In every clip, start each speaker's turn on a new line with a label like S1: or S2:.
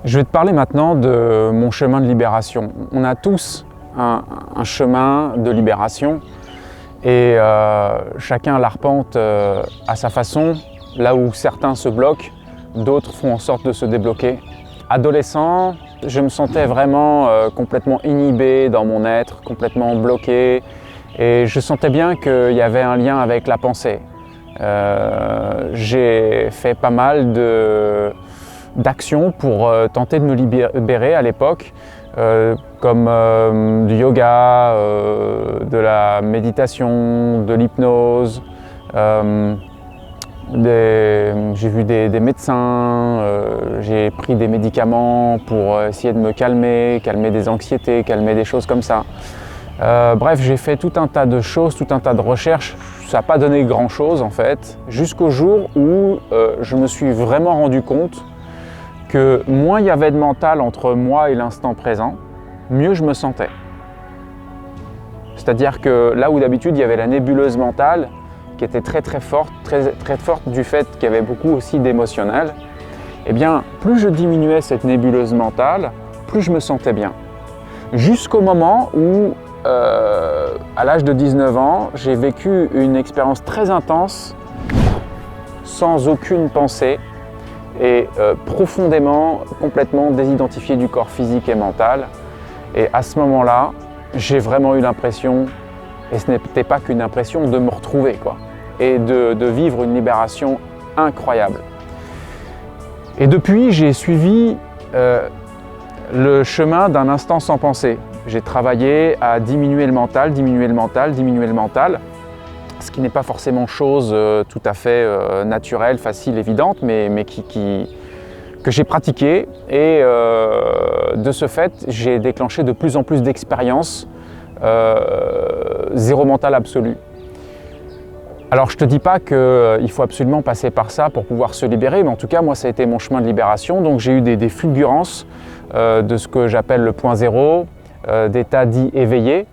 S1: Je vais te parler maintenant de mon chemin de libération. On a tous un chemin de libération et chacun l'arpente à sa façon. Là où certains se bloquent, d'autres font en sorte de se débloquer. Adolescent, je me sentais vraiment complètement inhibé dans mon être, complètement bloqué, et je sentais bien qu'il y avait un lien avec la pensée. J'ai fait pas mal d'actions pour tenter de me libérer à l'époque, comme du yoga, de la méditation, de l'hypnose. J'ai vu des médecins, j'ai pris des médicaments pour essayer de me calmer des anxiétés, calmer des choses comme ça. Bref, j'ai fait tout un tas de choses, tout un tas de recherches. Ça n'a pas donné grand-chose en fait, jusqu'au jour où je me suis vraiment rendu compte que moins il y avait de mental entre moi et l'instant présent, mieux je me sentais. C'est-à-dire que là où d'habitude il y avait la nébuleuse mentale, qui était très forte du fait qu'il y avait beaucoup aussi d'émotionnel, eh bien, plus je diminuais cette nébuleuse mentale, plus je me sentais bien. Jusqu'au moment où, à l'âge de 19 ans, j'ai vécu une expérience très intense, sans aucune pensée, et profondément, complètement désidentifié du corps physique et mental. Et à ce moment-là, j'ai vraiment eu l'impression, et ce n'était pas qu'une impression, de me retrouver, quoi, et de vivre une libération incroyable. Et depuis, j'ai suivi le chemin d'un instant sans pensée. J'ai travaillé à diminuer le mental, ce qui n'est pas forcément chose tout à fait naturelle, facile, évidente, mais que j'ai pratiqué. Et de ce fait, j'ai déclenché de plus en plus d'expériences zéro mental absolu. Alors je ne te dis pas qu'il faut absolument passer par ça pour pouvoir se libérer, mais en tout cas moi ça a été mon chemin de libération. Donc j'ai eu des fulgurances de ce que j'appelle le point zéro, d'état dit éveillé.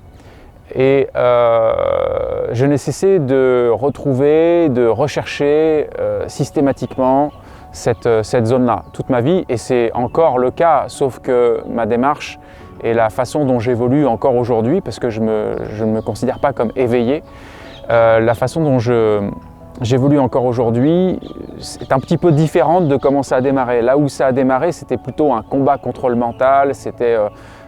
S1: Et je n'ai cessé de retrouver, de rechercher systématiquement cette zone-là toute ma vie. Et c'est encore le cas, sauf que ma démarche et la façon dont j'évolue encore aujourd'hui, parce que je ne me considère pas comme éveillé, la façon dont j'évolue encore aujourd'hui est un petit peu différente de comment ça a démarré. Là où ça a démarré, c'était plutôt un combat contre le mental, c'était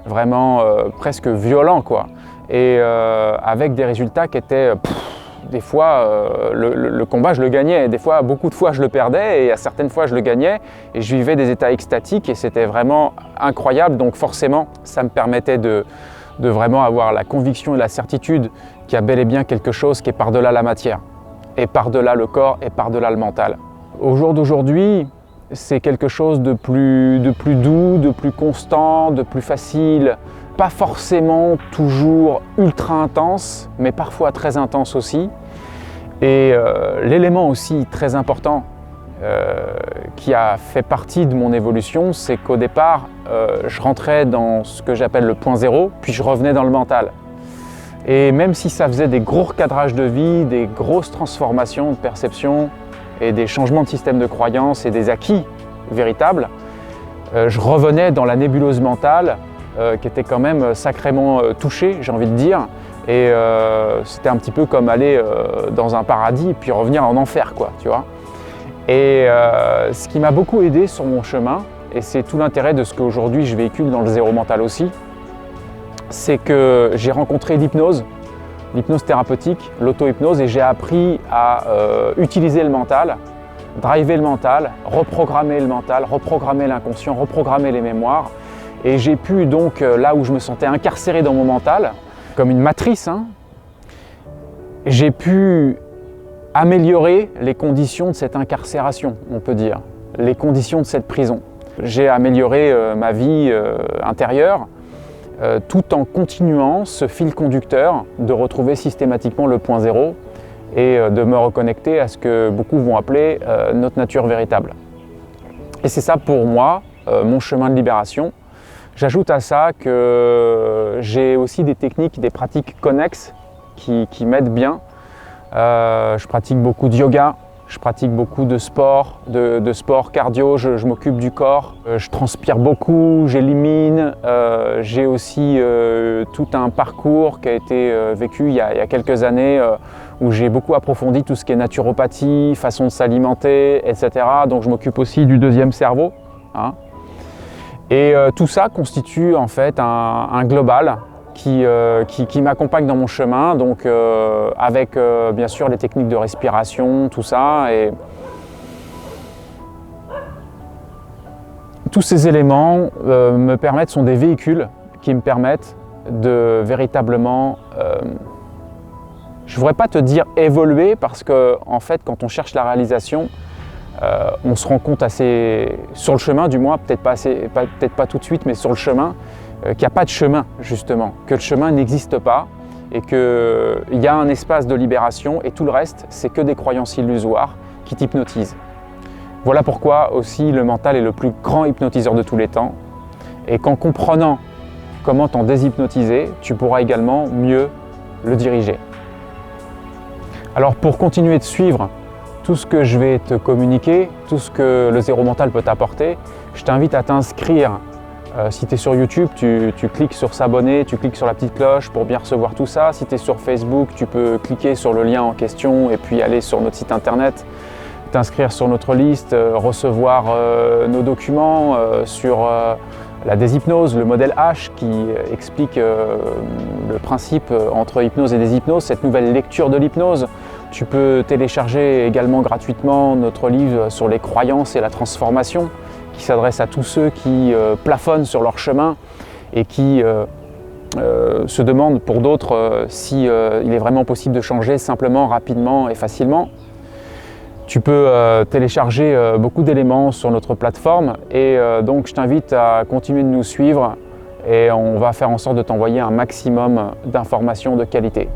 S1: vraiment presque violent, quoi. Et avec des résultats qui étaient, des fois, le combat je le gagnais, des fois, beaucoup de fois je le perdais, et à certaines fois je le gagnais, et je vivais des états extatiques, et c'était vraiment incroyable. Donc forcément, ça me permettait de vraiment avoir la conviction et la certitude qu'il y a bel et bien quelque chose qui est par-delà la matière, et par-delà le corps, et par-delà le mental. Au jour d'aujourd'hui, c'est quelque chose de plus doux, de plus constant, de plus facile, pas forcément toujours ultra intense, mais parfois très intense aussi. Et l'élément aussi très important qui a fait partie de mon évolution, c'est qu'au départ, je rentrais dans ce que j'appelle le point zéro, puis je revenais dans le mental. Et même si ça faisait des gros recadrages de vie, des grosses transformations de perception et des changements de système de croyance et des acquis véritables, je revenais dans la nébuleuse mentale qui était quand même sacrément touchée, j'ai envie de dire. Et c'était un petit peu comme aller dans un paradis puis revenir en enfer, quoi, tu vois. Et ce qui m'a beaucoup aidé sur mon chemin, et c'est tout l'intérêt de ce qu'aujourd'hui je véhicule dans le zéro mental aussi, c'est que j'ai rencontré l'hypnose thérapeutique, l'auto-hypnose, et j'ai appris à utiliser le mental, driver le mental, reprogrammer le mental, reprogrammer l'inconscient, reprogrammer les mémoires. Et j'ai pu donc, là où je me sentais incarcéré dans mon mental, comme une matrice, hein, j'ai pu améliorer les conditions de cette incarcération, on peut dire, les conditions de cette prison. J'ai amélioré ma vie intérieure, tout en continuant ce fil conducteur de retrouver systématiquement le point zéro et de me reconnecter à ce que beaucoup vont appeler notre nature véritable. Et c'est ça pour moi, mon chemin de libération. J'ajoute à ça que j'ai aussi des techniques, des pratiques connexes qui m'aident bien. Je pratique beaucoup de yoga, Je pratique beaucoup de sport, de sport cardio, je m'occupe du corps, je transpire beaucoup, j'élimine. J'ai aussi tout un parcours qui a été vécu il y a quelques années où j'ai beaucoup approfondi tout ce qui est naturopathie, façon de s'alimenter, etc. Donc je m'occupe aussi du deuxième cerveau. Hein. Et tout ça constitue en fait un global qui m'accompagne dans mon chemin, donc avec bien sûr les techniques de respiration, tout ça. Et tous ces éléments sont des véhicules qui me permettent de véritablement, je ne voudrais pas te dire évoluer, parce que en fait quand on cherche la réalisation, on se rend compte sur le chemin du moins, peut-être pas tout de suite, mais sur le chemin, qu'il n'y a pas de chemin justement, que le chemin n'existe pas et qu'il y a un espace de libération et tout le reste, c'est que des croyances illusoires qui t'hypnotisent. Voilà pourquoi aussi le mental est le plus grand hypnotiseur de tous les temps et qu'en comprenant comment t'en déshypnotiser, tu pourras également mieux le diriger. Alors pour continuer de suivre tout ce que je vais te communiquer, tout ce que le zéro mental peut t'apporter, je t'invite à t'inscrire. Si tu es sur YouTube, tu cliques sur s'abonner, tu cliques sur la petite cloche pour bien recevoir tout ça. Si tu es sur Facebook, tu peux cliquer sur le lien en question et puis aller sur notre site internet, t'inscrire sur notre liste, recevoir nos documents sur la déshypnose, le modèle H qui explique le principe entre hypnose et déshypnose, cette nouvelle lecture de l'hypnose. Tu peux télécharger également gratuitement notre livre sur les croyances et la transformation, qui s'adresse à tous ceux qui plafonnent sur leur chemin et qui se demandent pour d'autres si il est vraiment possible de changer simplement, rapidement et facilement. Tu peux télécharger beaucoup d'éléments sur notre plateforme et donc je t'invite à continuer de nous suivre et on va faire en sorte de t'envoyer un maximum d'informations de qualité.